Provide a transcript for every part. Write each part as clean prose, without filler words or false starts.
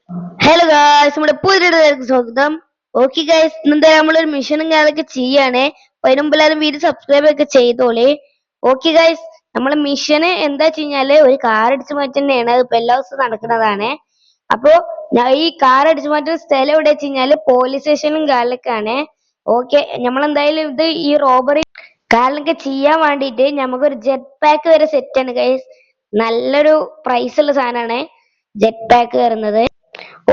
Hello guys, നമ്മുടെ പുതിയ സ്വാഗതം. ഓക്കെ ഗായ്സ്, ഇന്നെന്താ നമ്മളൊരു മിഷനും കാര്യങ്ങളൊക്കെ ചെയ്യാണ്. അതിന് മുമ്പ് എല്ലാവരും വീഡിയോ സബ്സ്ക്രൈബ് ഒക്കെ ചെയ്തോളെ. ഓക്കെ ഗായ്സ്, നമ്മളെ മിഷന് എന്താ വെച്ച് ഒരു കാർ അടിച്ചു മാറ്റുന്നതാണ്. ഇപ്പൊ എല്ലാ ദിവസവും നടക്കുന്നതാണ്. അപ്പോ ഈ കാർ അടിച്ചു മാറ്റുന്ന സ്ഥലം എവിടെ വെച്ച് പോലീസ് സ്റ്റേഷനും കാര്യങ്ങളൊക്കെയാണ്. ഓക്കെ, നമ്മളെന്തായാലും ഈ റോബറി കാര്യങ്ങളൊക്കെ ചെയ്യാൻ വേണ്ടിയിട്ട് നമുക്കൊരു ജെറ്റ് പാക്ക് വരെ സെറ്റ് ആണ് ഗൈസ്. നല്ലൊരു പ്രൈസ് ഉള്ള സാധനമാണ് ജെറ്റ് പാക്ക് വരുന്നത്.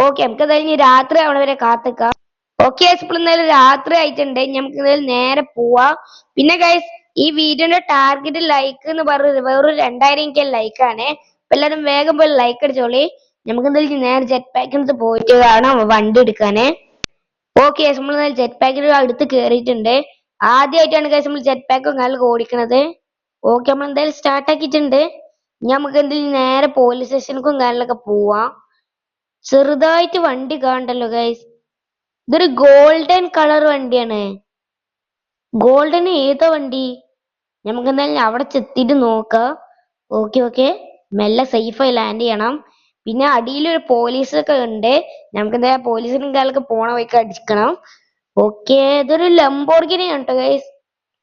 ഓക്കെ, നമുക്ക് എന്തായാലും ഇനി രാത്രി അവിടെ വരെ കാത്തിക്കാം. ഓക്കെ, ഇപ്പോൾ എന്തായാലും രാത്രി ആയിട്ടുണ്ട്. നമുക്ക് എന്തായാലും നേരെ പോവാം. പിന്നെ ഗൈസ്, ഈ വീഡിയോന്റെ ടാർഗറ്റ് ലൈക്ക് എന്ന് പറയുന്നത് വെറും 2000 ലൈക്കാണ്. അപ്പൊ എല്ലാവരും വേഗം പോയി ലൈക്ക് അടിച്ചോളി. നമുക്ക് എന്തായാലും നേരെ ജെറ്റ് പാക്കിനടുത്ത് പോയിട്ട് വേണം വണ്ടി എടുക്കാന്. ഓക്കെ, നമ്മൾ ജെറ്റ് പാക്കിന് അടുത്ത് കയറിയിട്ടുണ്ട്. ആദ്യമായിട്ടാണ് ഗൈസ് നമ്മൾ ജെറ്റ് പാക്ക് നല്ല ഓടിക്കണത്. ഓക്കെ, നമ്മൾ എന്തായാലും സ്റ്റാർട്ട് ആക്കിയിട്ടുണ്ട്. നമുക്ക് എന്തായാലും നേരെ പോലീസ് സ്റ്റേഷനിലേക്കും കാര്യങ്ങളൊക്കെ പോവാം. ചെറുതായിട്ട് വണ്ടി കാണണ്ടല്ലോ ഗൈസ്. ഇതൊരു ഗോൾഡൻ കളർ വണ്ടിയാണ്. ഗോൾഡൻ ഏതാ വണ്ടി? നമുക്ക് എന്തായാലും അവിടെ ചെത്തിട്ട് നോക്കാം. ഓക്കെ ഓക്കെ, മെല്ലെ സേഫായി ലാൻഡ് ചെയ്യണം. പിന്നെ അടിയിലൊരു പോലീസൊക്കെ ഉണ്ട്. നമുക്ക് എന്തായാലും പോലീസിനും കാലൊക്കെ പോണ വഴിക്ക് അടിക്കണം. ഓക്കെ, ഇതൊരു ലംബോർഗിനി ആണ് കേട്ടോ ഗൈസ്.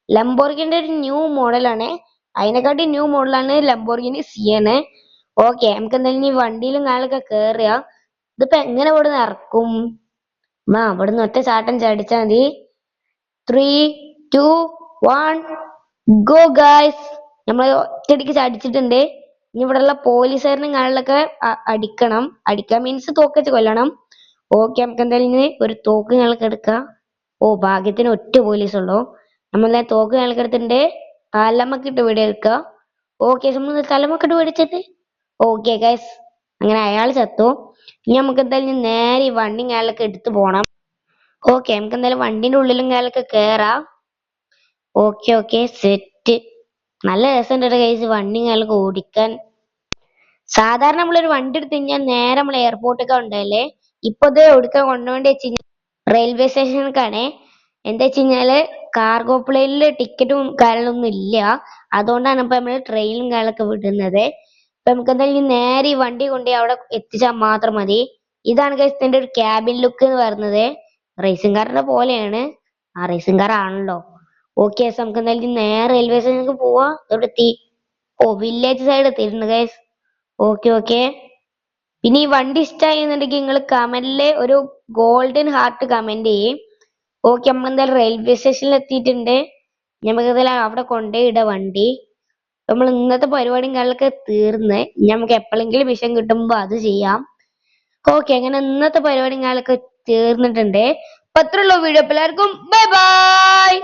ലംബോർഗിന്റെ ഒരു ന്യൂ മോഡലാണ്. അതിനെക്കാട്ടി ന്യൂ മോഡലാണ് ലംബോർഗിനി സിയാണ്. ഓക്കെ, നമുക്ക് എന്തായാലും ഈ വണ്ടിയിലും കാലൊക്കെ കേറുക. ഇതിപ്പോ എങ്ങനെ ഇവിടുന്ന് ഇറക്കും? ഇവിടുന്ന് ഒറ്റ ചാട്ടം ചാടിച്ചാ മതി. 3, 2, 1 ഗോ ഗായ്സ്. നമ്മൾ ഒറ്റയടിക്ക് ചടിച്ചിട്ടുണ്ട്. ഇനി ഇവിടെയുള്ള പോലീസുകാരനും കാലിലൊക്കെ അടിക്കണം. അടിക്കാൻ മീൻസ് തോക്കച്ച് കൊല്ലണം. ഓക്കെ, നമുക്ക് എന്തായാലും ഇനി ഒരു തോക്ക് ഞങ്ങൾക്ക് എടുക്കാം. ഓ, ഭാഗ്യത്തിന് ഒറ്റ പോലീസ് ഉള്ളൂ. നമ്മളെ തോക്ക് ഞങ്ങൾക്ക് എടുത്തിട്ടുണ്ട്. തലമക്കിട്ട് വെടിയെടുക്കുക. ഓക്കെ, നമ്മൾ തലമക്കിട്ട് വെടിച്ചിട്ട് ഓക്കെ ഗൈസ്, അങ്ങനെ അയാൾ ചത്തു. ഇനി നമുക്ക് എന്തായാലും നേരെ ഈ വണ്ടി കാലൊക്കെ എടുത്തു പോണം. ഓക്കെ, നമുക്ക് എന്തായാലും വണ്ടിന്റെ ഉള്ളിലും കാലൊക്കെ കേറാം. Okay okay, set. നല്ല രസമുണ്ട് ഗൈസ് വണ്ടി കാലൊക്കെ ഓടിക്കാൻ. സാധാരണ നമ്മളൊരു വണ്ടി എടുത്തു കഴിഞ്ഞാൽ നേരെ നമ്മൾ എയർപോർട്ടൊക്കെ ഉണ്ടല്ലേ. ഇപ്പൊ ഇത് എവിടുക്ക കൊണ്ടുപോകേണ്ടി വെച്ച് കഴിഞ്ഞാൽ റെയിൽവേ സ്റ്റേഷനിലേക്കാണ്. എന്താ വെച്ച് കഴിഞ്ഞാല് കാർഗോ പ്ലെയിനില് ടിക്കറ്റും കാര്യങ്ങളൊന്നും ഇല്ല. അതുകൊണ്ടാണ് ഇപ്പൊ നമ്മള് ട്രെയിനും കാര്യങ്ങളൊക്കെ വിടുന്നത്. അപ്പൊ നമുക്ക് എന്തായാലും നേരെ ഈ വണ്ടി കൊണ്ട് അവിടെ എത്തിച്ചാൽ മാത്രം മതി. ഇതാണ് ഗൈസ് ഇതിന്റെ ഒരു ക്യാബിൻ ലുക്ക് എന്ന് പറയുന്നത്. റേസിംഗ് കാറിന്റെ പോലെയാണ്. ആ റേസിംഗ് കാർ ആണല്ലോ. ഓക്കെ, നമുക്ക് എന്തായാലും നേരെ റെയിൽവേ സ്റ്റേഷനിലേക്ക് പോവാ. എവിടെ എത്തി? ഓ, വില്ലേജ് സൈഡ് എത്തിയിട്ടുണ്ട് ഗൈസ്. ഓക്കെ ഓക്കെ, പിന്നെ ഈ വണ്ടി ഇഷ്ടമായി എന്നുണ്ടെങ്കിൽ നിങ്ങൾ കമന്റില് ഒരു ഗോൾഡൻ ഹാർട്ട് കമന്റ് ചെയ്യും. ഓക്കെ, നമ്മൾ എന്തായാലും റെയിൽവേ സ്റ്റേഷനിൽ എത്തിയിട്ടുണ്ട്. നമുക്ക് എന്തായാലും അവിടെ കൊണ്ടുപോയിട വണ്ടി. നമ്മൾ ഇന്നത്തെ പരിപാടിയും കാര്യങ്ങളൊക്കെ തീർന്ന് നമുക്ക് എപ്പോഴെങ്കിലും മിഷൻ കിട്ടുമ്പോ അത് ചെയ്യാം. ഓക്കെ, അങ്ങനെ ഇന്നത്തെ പരിപാടിയും കാര്യങ്ങളൊക്കെ തീർന്നിട്ടുണ്ട്. അപ്പൊ അത്രയുള്ള വീഡിയോ. എല്ലാവർക്കും ബൈ ബൈ.